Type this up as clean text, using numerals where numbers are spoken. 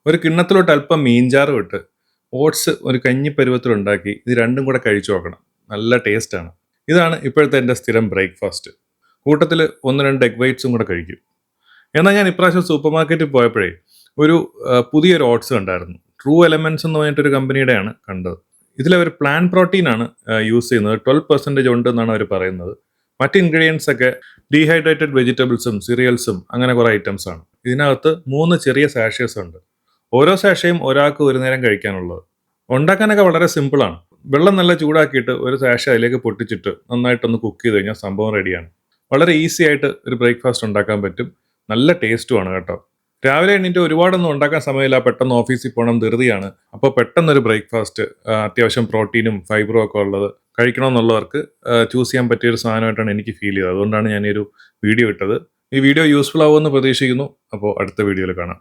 ഒരു കിണ്ണത്തിലോട്ട് അല്പം മീൻചാറും ഇട്ട് ഓട്സ് ഒരു കഞ്ഞി പരുവത്തിലുണ്ടാക്കി ഇത് രണ്ടും കൂടെ കഴിച്ചു നോക്കണം. നല്ല ടേസ്റ്റാണ്. ഇതാണ് ഇപ്പോഴത്തെ എൻ്റെ സ്ഥിരം ബ്രേക്ക്ഫാസ്റ്റ്. കൂട്ടത്തിൽ 1-2 എഗ് വൈറ്റ്സും കൂടെ കഴിക്കും. എന്നാൽ ഞാൻ ഇപ്രാവശ്യം സൂപ്പർ മാർക്കറ്റിൽ പോയപ്പോഴേ ഒരു പുതിയൊരു ഓട്സ് കണ്ടായിരുന്നു. ട്രൂ എലമെന്റ്സ് എന്ന് പറഞ്ഞിട്ടൊരു കമ്പനിയുടെയാണ് കണ്ടത്. ഇതിലവർ പ്ലാൻ പ്രോട്ടീനാണ് യൂസ് ചെയ്യുന്നത്. 12% ഉണ്ട് എന്നാണ് അവർ പറയുന്നത്. മറ്റ് ഇൻഗ്രീഡിയൻസ് ഒക്കെ ഡീഹൈഡ്രേറ്റഡ് വെജിറ്റബിൾസും സിറിയൽസും അങ്ങനെ കുറേ ഐറ്റംസ് ആണ്. ഇതിനകത്ത് 3 ചെറിയ സാഷേഴ്സ് ഉണ്ട്. ഓരോ സാഷയും ഒരാൾക്ക് ഒരു നേരം കഴിക്കാനുള്ളത്. ഉണ്ടാക്കാനൊക്കെ വളരെ സിമ്പിളാണ്. വെള്ളം നല്ല ചൂടാക്കിയിട്ട് ഒരു സാഷ അതിലേക്ക് പൊട്ടിച്ചിട്ട് നന്നായിട്ടൊന്ന് കുക്ക് ചെയ്ത് കഴിഞ്ഞാൽ സംഭവം റെഡിയാണ്. വളരെ ഈസി ആയിട്ട് ഒരു ബ്രേക്ക്ഫാസ്റ്റ് ഉണ്ടാക്കാൻ പറ്റും. നല്ല ടേസ്റ്റുമാണ് കേട്ടോ. രാവിലെ എണീറ്റ് ഒരുപാടൊന്നും ഉണ്ടാക്കാൻ സമയമില്ല, പെട്ടെന്ന് ഓഫീസിൽ പോകണം, ധൃതിയാണ്. അപ്പോൾ പെട്ടെന്നൊരു ബ്രേക്ക്ഫാസ്റ്റ് അത്യാവശ്യം പ്രോട്ടീനും ഫൈബറും ഒക്കെ ഉള്ളത് കഴിക്കണമെന്നുള്ളവർക്ക് ചൂസ് ചെയ്യാൻ പറ്റിയൊരു സാധനമായിട്ടാണ് എനിക്ക് ഫീൽ ചെയ്തത്. അതുകൊണ്ടാണ് ഞാൻ ഈ ഒരു വീഡിയോ ഇട്ടത്. ഈ വീഡിയോ യൂസ്ഫുൾ ആവുമെന്ന് പ്രതീക്ഷിക്കുന്നു. അപ്പോൾ അടുത്ത വീഡിയോയിൽ കാണാം.